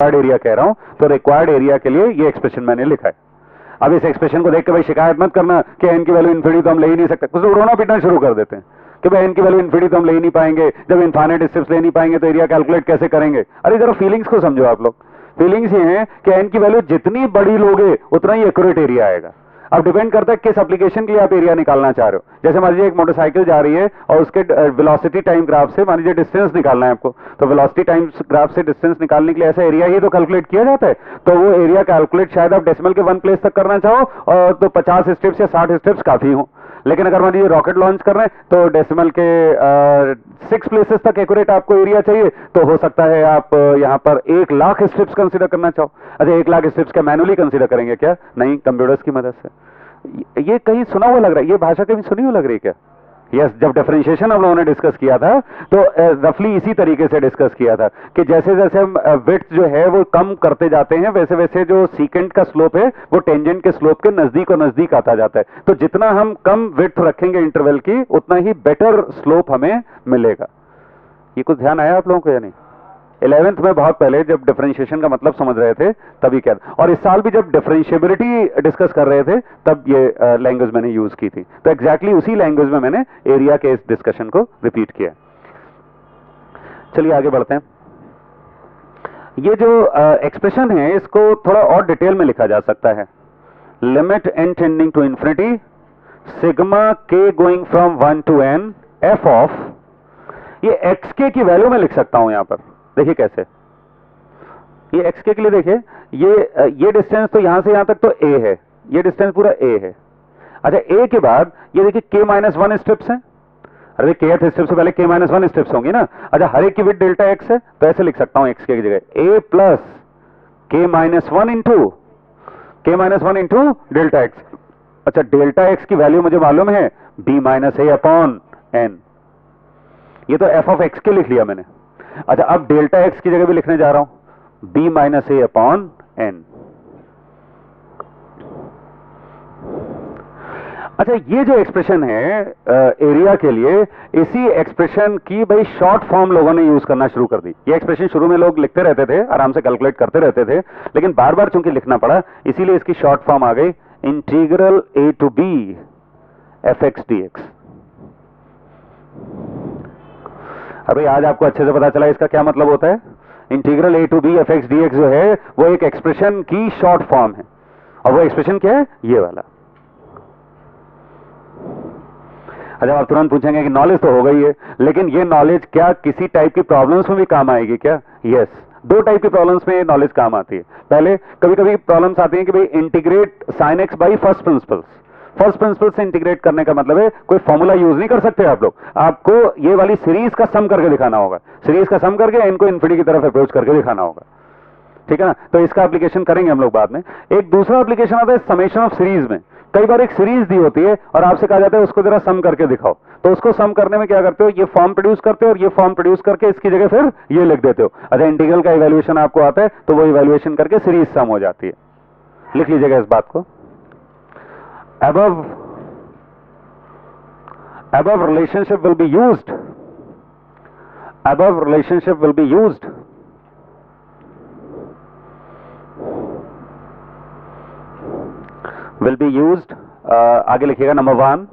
Required area कह रहा हूं, तो रिक्वायर्ड एरिया के लिए ये एक्सप्रेशन मैंने लिखा है। अब इस एक्सप्रेशन को देख के भाई शिकायत मत करना कि एन की वैल्यू इन्फिनिटी तो हम ले ही नहीं सकते, कुछ लोग रोना पीटना शुरू कर देते हैं कि भाई एन की वैल्यू इन्फिनिटी तो हम ले ही नहीं पाएंगे, जब इनफाइनाइट स्टेप्स ले नहीं पाएंगे तो एरिया कैलकुलेट कैसे करेंगे। अरे जरा फीलिंग्स को समझो आप लोग। फीलिंग्स ये हैं कि एन की वैल्यू जितनी बड़ी लोगे उतना ही एक्यूरेट एरिया आएगा। अब डिपेंड करता है किस एप्लीकेशन के लिए आप एरिया निकालना चाह रहे हो। जैसे मान लीजिए एक मोटरसाइकिल जा रही है और उसके वेलोसिटी टाइम ग्राफ से मान लीजिए डिस्टेंस निकालना है आपको, तो वेलोसिटी टाइम ग्राफ से डिस्टेंस निकालने के लिए ऐसा एरिया ही तो कैलकुलेट किया जाता है। तो वो एरिया कैलकुलेट शायद आप डेसिमल के 1 प्लेस तक करना चाहो और तो 50 स्टेप्स या 60 स्टेप्स काफी हो। लेकिन अगर मान लीजिए रॉकेट लॉन्च कर रहे हैं तो डेसिमल के 6 प्लेसेस तक एक्यूरेट आपको एरिया चाहिए, तो हो सकता है आप यहां पर 1 लाख स्टेप्स कंसीडर करना चाहो। अच्छा 1 लाख स्टेप्स क्या मैनुअली कंसीडर करेंगे क्या? नहीं, कंप्यूटर्स की मदद से। ये कहीं सुना हुआ लग रहा है, ये भाषा कहीं सुनी हुई लग रही है क्या? यस, जब डिफरेंशिएशन हम लोगों ने डिस्कस किया था तो रफली इसी तरीके से डिस्कस किया था कि जैसे जैसे हम विड्थ जो है वो कम करते जाते हैं वैसे वैसे जो सीकेंट का स्लोप है वो टेंजेंट के स्लोप के नजदीक और नजदीक आता जाता है। तो जितना हम कम विड्थ रखेंगे इंटरवल की उतना ही बेटर स्लोप हमें मिलेगा। ये कुछ ध्यान आया आप लोगों को या नहीं? 11th में बहुत पहले जब डिफरेंशिएशन का मतलब समझ रहे थे तभी क्या, और इस साल भी जब डिफरेंशिएबिलिटी डिस्कस कर रहे थे तब ये लैंग्वेज मैंने यूज की थी। तो एग्जैक्टली उसी लैंग्वेज में मैंने एरिया के इस डिस्कशन को रिपीट किया। चलिए आगे बढ़ते हैं। ये जो एक्सप्रेशन है इसको थोड़ा और डिटेल में लिखा जा सकता है। Limit n tending to infinity sigma k going from 1 to n f of, ये xk की वैल्यू में लिख सकता हूं यहां पर। देखिए कैसे, ये xk के लिए देखिए ये डिस्टेंस तो यहां से यहां तक तो a है, ये डिस्टेंस पूरा a है। अच्छा a के बाद ये देखिए k-1 स्टेप्स हैं। अरे kth स्टेप से पहले k-1 स्टेप्स होंगी ना। अच्छा हर एक की विड्थ डेल्टा x है तो ऐसे लिख सकता हूं xk की जगह a plus k-1 into delta x। अच्छा डेल्टा x की वैल्यू मुझे मालूम है b minus a upon n, ये तो f ऑफ x के लिख लिया मैंने। अच्छा अब डेल्टा x की जगह भी लिखने जा रहा हूं b minus a upon n। अच्छा ये जो एक्सप्रेशन है एरिया के लिए, इसी एक्सप्रेशन की भाई शॉर्ट फॉर्म लोगों ने यूज करना शुरू कर दी। ये एक्सप्रेशन शुरू में लोग लिखते रहते थे, आराम से कैलकुलेट करते रहते थे, लेकिन बार बार चूंकि लिखना पड़ा इसीलिए इसकी शॉर्ट फॉर्म आ गई integral a to b fx dx। अभी आज आपको अच्छे से पता चला इसका क्या मतलब होता है। Integral a to b fx dx जो है वो एक एक्सप्रेशन की शॉर्ट फॉर्म है, और वो एक्सप्रेशन क्या है? ये वाला। अच्छा आप तुरंत पूछेंगे कि नॉलेज तो हो गई है, लेकिन ये नॉलेज क्या किसी टाइप की प्रॉब्लम्स में भी काम आएगी क्या? यस, 2 टाइप की प्रॉब्लम्स में ये नॉलेज काम आती है। पहले कभी कभी प्रॉब्लम्स आती हैं कि भाई integrate sine x by first principles. First principle से इंटीग्रेट करने का मतलब है कोई फॉर्मूला यूज नहीं कर सकते आप लोग, आपको ये वाली सीरीज का सम करके दिखाना होगा। सीरीज का सम करके इनको इन्फिनिटी की तरफ अप्रोच करके दिखाना होगा, ठीक है ना? तो इसका एप्लीकेशन करेंगे हम लोग बाद में। एक दूसरा एप्लीकेशन आता है समेशन ऑफ सीरीज में। कई बार एक सीरीज दी होती है और आपसे कहा जाता है उसको जरा सम करके दिखाओ, तो उसको सम करने में क्या करते हो, ये फॉर्म प्रोड्यूस करते हो और ये फॉर्म प्रोड्यूस करके इसकी जगह फिर ये लिख देते हो। अच्छा इंटीग्रल का इवैल्यूएशन आपको आता है तो वो इवैल्यूएशन करके सीरीज सम हो जाती है। लिख लीजिएगा इस बात को। above relationship will be used, above relationship will be used आगे लिखिएगा number 1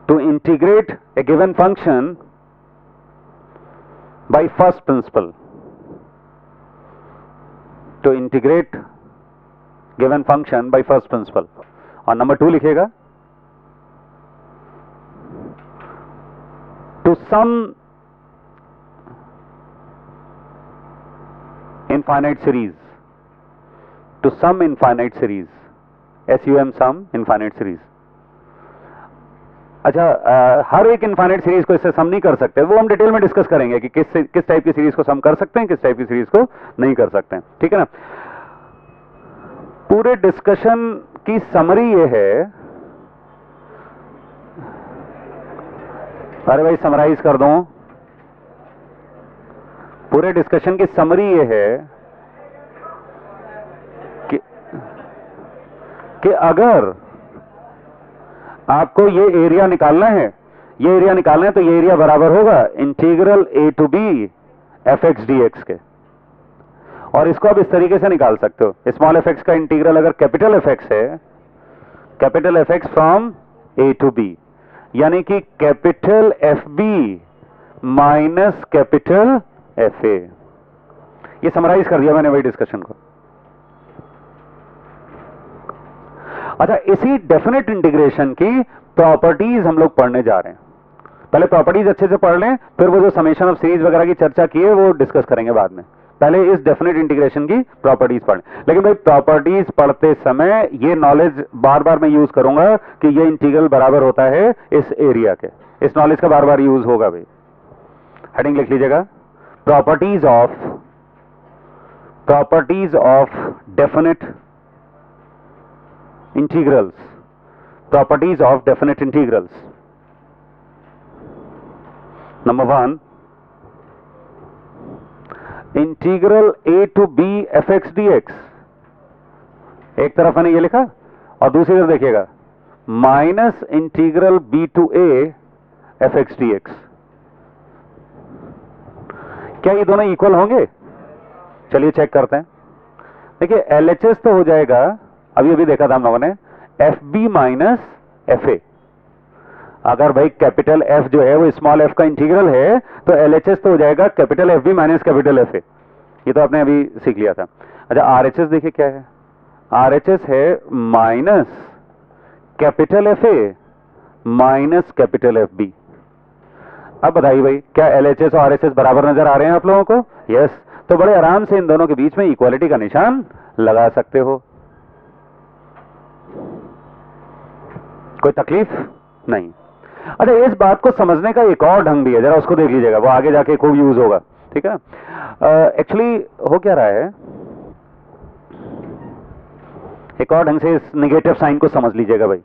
to integrate a given function by first principle, to integrate given function by first principle। और नंबर 2 लिखिएगा to sum infinite series, to sum infinite series, sum sum infinite series। अच्छा हर एक infinite series को इससे सम नहीं कर सकते, वो हम डिटेल में डिस्कस करेंगे कि किस टाइप की सीरीज को सम कर सकते हैं, किस टाइप की सीरीज को नहीं कर सकते हैं, ठीक है ना? पूरे डिस्कशन की समरी ये है, अरे भाई समराइज कर दूं। पूरे डिस्कशन की समरी ये है कि अगर आपको ये एरिया निकालना है, ये एरिया निकालना है तो ये एरिया बराबर होगा integral a to b fx dx के। और इसको आप इस तरीके से निकाल सकते हो, स्मॉल fx का इंटीग्रल अगर कैपिटल fx है, capital fx from a to b, यानी कि capital fb minus capital fa। ये समराइज कर दिया मैंने वही डिस्कशन को। अच्छा, इसी डेफिनेट इंटीग्रेशन की प्रॉपर्टीज हम लोग पढ़ने जा रहे हैं। पहले प्रॉपर्टीज अच्छे से पढ़ लें, फिर वो जो समेशन ऑफ सीरीज वगैरह की चर्चा की है वो डिस्कस करेंगे बाद में। पहले इस डेफिनेट इंटीग्रेशन की प्रॉपर्टीज पढ़ें। लेकिन भाई प्रॉपर्टीज पढ़ते समय ये नॉलेज बार बार मैं यूज करूंगा कि ये इंटीग्रल बराबर होता है इस एरिया के। इस नॉलेज का बार बार यूज होगा भाई। हेडिंग लिख लीजिएगा, properties of definite integrals, properties of definite integrals. Number 1, integral a to b fx dx। एक तरफ मैंने ये लिखा और दूसरी तरफ देखिएगा minus integral b to a fx dx। क्या ये दोनों इक्वल होंगे? चलिए चेक करते हैं। देखिए LHS तो हो जाएगा, अभी अभी देखा था हम लोगों ने, FB माइनस FA। अगर भाई कैपिटल F जो है वो स्मॉल f का इंटीग्रल है तो LHS तो हो जाएगा capital FB minus capital FA। ये तो आपने अभी सीख लिया था। अच्छा, RHS देखिए क्या है, RHS है minus capital FA minus capital FB। अब बताइए भाई, क्या LHS और RHS बराबर नजर आ रहे हैं आप लोगों को? यस। तो बड़े आराम से इन दोनों के बीच में इक्वालिटी का निशान लगा सकते हो। कोई तकलीफ नहीं। अच्छा, इस बात को समझने का एक और ढंग भी है, जरा उसको देख लीजिएगा, वो आगे जाके खूब यूज होगा। ठीक है, एक्चुअली हो क्या रहा है, एक और ढंग से इस निगेटिव साइन को समझ लीजिएगा भाई,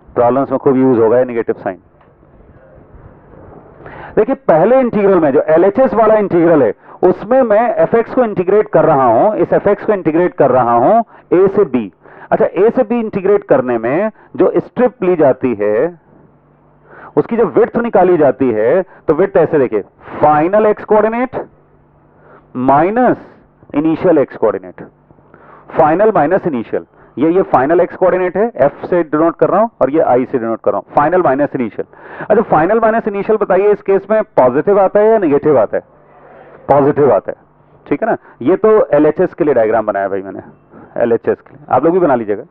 प्रॉब्लम्स में खूब यूज होगा निगेटिव साइन। देखिए पहले इंटीग्रल में जो LHS वाला इंटीग्रल है उसमें मैं fx को इंटीग्रेट कर रहा हूं, इस fx को इंटीग्रेट कर रहा हूं a से b। अच्छा, a से b इंटीग्रेट करने में जो स्ट्रिप ली जाती है उसकी जो विड्थ निकाली जाती है, तो विड्थ ऐसे देखिए, final x coordinate minus initial x coordinate, final minus initial. ये फाइनल x कोऑर्डिनेट है, f से डिनोट कर रहा हूं और ये i से डिनोट कर रहा हूं, फाइनल माइनस इनिशियल। अच्छा, फाइनल माइनस इनिशियल बताइए इस केस में पॉजिटिव आता है या नेगेटिव आता है? पॉजिटिव आता है। ठीक है ना, ये तो LHS के लिए डायग्राम बनाया भाई मैंने, LHS के लिए आप लोग भी बना लीजिएगा।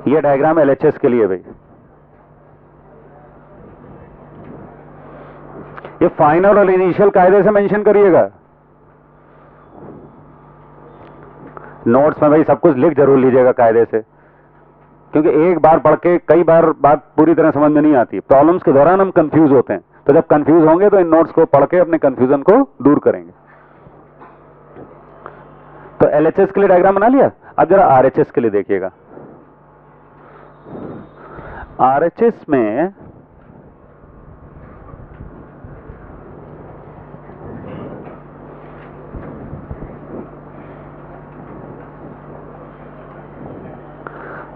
ये डायग्राम LHS के लिए भाई, ये फाइनल और इनिशियल कायदे से मेंशन करिएगा। नोट्स में भाई सब कुछ लिख जरूर लीजिएगा कायदे से, क्योंकि एक बार पढ़ के कई बार बात पूरी तरह समझ में नहीं आती। प्रॉब्लम्स के दौरान हम कंफ्यूज होते हैं, तो जब कंफ्यूज होंगे तो इन नोट्स को पढ़ के अपने कंफ्यूजन को दूर करेंगे। तो LHS के लिए डायग्राम बना लिया। अब जरा RHS के लिए देखिएगा। RHS में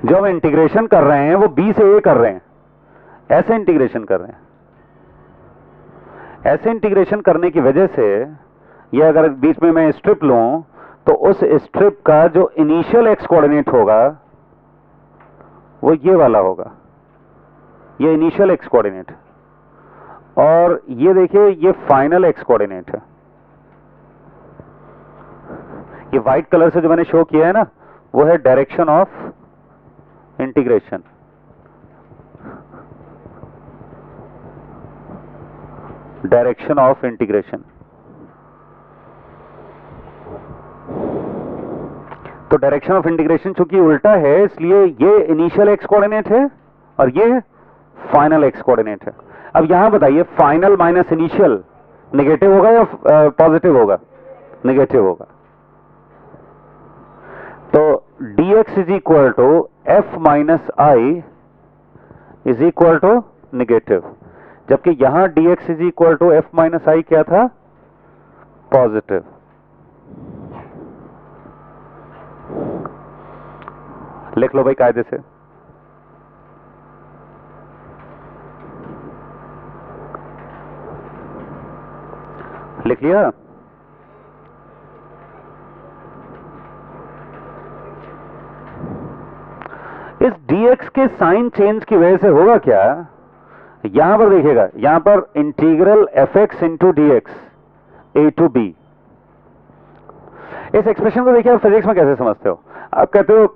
जो हम इंटीग्रेशन कर रहे हैं वो B से A कर रहे हैं, ऐसे इंटीग्रेशन कर रहे हैं। ऐसे इंटीग्रेशन करने की वजह से ये अगर बीच में मैं स्ट्रिप लूं तो उस स्ट्रिप का जो इनिशियल x कोऑर्डिनेट होगा वो ये वाला होगा, ये इनिशियल x कोऑर्डिनेट, और ये देखिए ये फाइनल x कोऑर्डिनेट है। ये व्हाइट कलर से जो मैंने शो किया है ना, वो है direction of integration. Direction of integration. तो डायरेक्शन ऑफ इंटीग्रेशन चूंकि उल्टा है, इसलिए ये इनिशियल x कोऑर्डिनेट है और ये फाइनल x कोऑर्डिनेट है। अब यहां बताइए, फाइनल माइनस इनिशियल नेगेटिव होगा या पॉजिटिव होगा? नेगेटिव होगा। तो dx is equal to f minus I is equal to negative, जबकि यहां dx is equal to f minus I क्या था? पॉजिटिव। लिख लो भाई कायदे से। लिख लिया? इस dx के साइन चेंज की वजह से होगा क्या, यहां पर देखिएगा, यहां पर integral fx into D X A to B. इस एक्सप्रेशन को देखिए आप फिजिक्स में कैसे समझते हो। आप कहते हो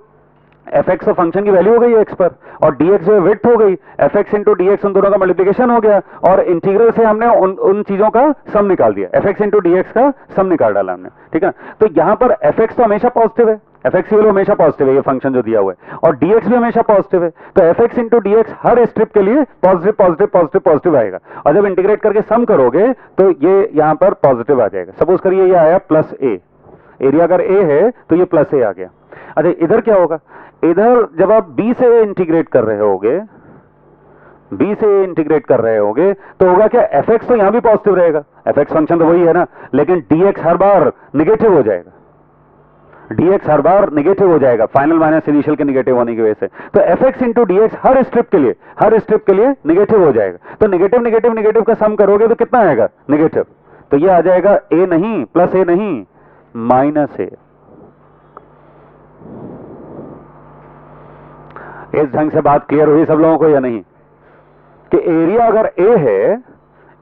fx तो फंक्शन की वैल्यू हो गई x पर, और dx जो है विड्थ हो गई, fx इंटू dx उन दोनों का मल्टीप्लिकेशन हो गया, और इंटीग्रल से हमने उन चीजों का सम निकाल दिया, fx इंटू dx का सम निकाल डाला हमने, ठीक है। तो यहां पर fx तो हमेशा पॉजिटिव है, fx की वैल्यू हमेशा पॉजिटिव है, ये फंक्शन जो दिया हुआ है, और dx भी हमेशा पॉजिटिव है, तो fx इंटू dx हर स्ट्रिप के लिए पॉजिटिव पॉजिटिव पॉजिटिव पॉजिटिव आएगा, और जब इंटीग्रेट करके सम करोगे तो ये यहां पर पॉजिटिव आ जाएगा। सपोज करिए ये आया प्लस ए, एरिया अगर ए है तो ये प्लस ए आ गया। अच्छा इधर क्या होगा, इधर जब आप b से a इंटीग्रेट कर रहे होगे, b से a इंटीग्रेट कर रहे होगे तो होगा क्या, fx तो यहां भी पॉजिटिव रहेगा, fx फंक्शन तो वही है ना, लेकिन dx हर बार निगेटिव हो जाएगा, dx हर बार निगेटिव हो जाएगा, फाइनल माइनस इनिशियल के निगेटिव होने की वजह से। तो fx इंटू dx हर स्ट्रिप के लिए निगेटिव हो जाएगा। तो निगेटिव निगेटिव निगेटिव का सम करोगे तो कितना आएगा, निगेटिव। तो ये आ जाएगा a नहीं, प्लस a नहीं, माइनस ए। इस ढंग से बात क्लियर हुई सब लोगों को या नहीं, कि एरिया अगर ए है,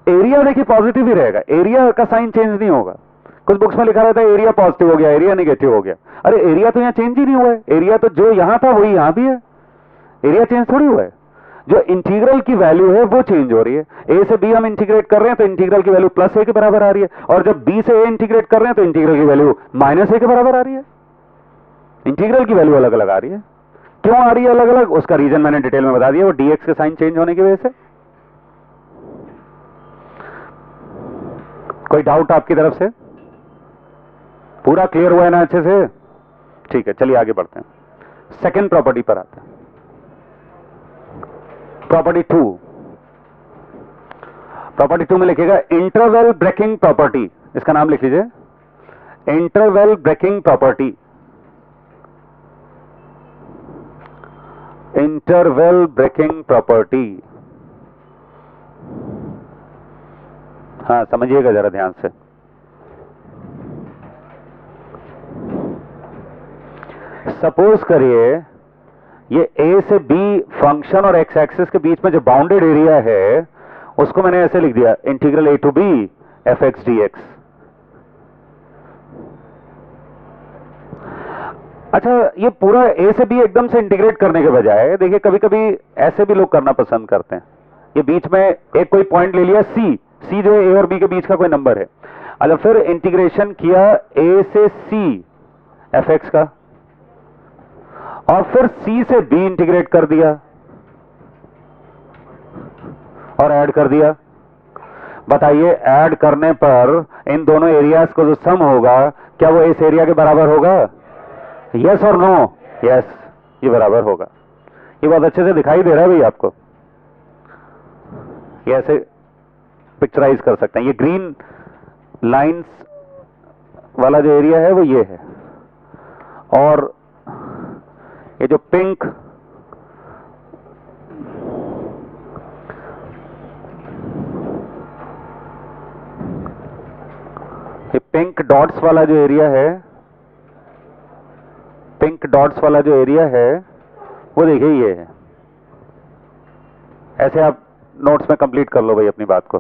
एरिया देखिए पॉजिटिव ही रहेगा, एरिया का साइन चेंज नहीं होगा। कुछ बुक्स में लिखा रहता है एरिया पॉजिटिव हो गया, एरिया नेगेटिव हो गया। अरे एरिया तो यहां चेंज ही नहीं हुआ है, एरिया तो जो यहां था वही यहां भी है, एरिया चेंज थोड़ी हुआ है। जो इंटीग्रल की वैल्यू है वो चेंज हो रही है। ए से बी हम इंटीग्रेट कर रहे हैं तो इंटीग्रल की वैल्यू प्लस ए के बराबर आ रही है, और जब बी से ए इंटीग्रेट कर रहे हैं तो इंटीग्रल की वैल्यू माइनस ए के बराबर आ रही है। इंटीग्रल की वैल्यू अलग अलग आ रही है। क्यों आ रही है अलग अलग, उसका रीजन मैंने डिटेल में बता दिया, वो dx के साइन चेंज होने की वजह से। कोई डाउट आपकी तरफ से? पूरा क्लियर हुआ है ना अच्छे से? ठीक है, चलिए आगे बढ़ते हैं, सेकंड प्रॉपर्टी पर आते हैं। प्रॉपर्टी टू में लिखिएगा इंटरवल ब्रेकिंग प्रॉपर्टी, इसका नाम लिख लीजिए interval breaking property. Interval breaking property, हाँ समझिएगा जरा ध्यान से। सपोज करिए ये ए से बी फंक्शन और एक्स एक्सिस के बीच में जो बाउंडेड एरिया है उसको मैंने ऐसे लिख दिया, integral A to B F X D X. अच्छा ये पूरा ए से बी एकदम से इंटीग्रेट करने के बजाय देखिए कभी कभी ऐसे भी लोग करना पसंद करते हैं, ये बीच में एक कोई पॉइंट ले लिया सी, सी जो है ए और बी के बीच का कोई नंबर है। अच्छा फिर इंटीग्रेशन किया ए से सी एफ एक्स का, और फिर सी से बी इंटीग्रेट कर दिया और ऐड कर दिया। बताइए ऐड करने पर इन दोनों एरियाज को जो सम होगा क्या वो इस एरिया के बराबर होगा? यस और नो? यस, ये बराबर होगा। ये बहुत अच्छे से दिखाई दे रहा है भाई आपको, ये ऐसे पिक्चराइज कर सकते हैं। ये ग्रीन लाइंस वाला जो एरिया है वो ये है, और ये जो पिंक डॉट्स वाला जो एरिया है, पिंक डॉट्स वाला जो एरिया है वो देखिए ये है। ऐसे आप नोट्स में कंप्लीट कर लो भाई अपनी बात को।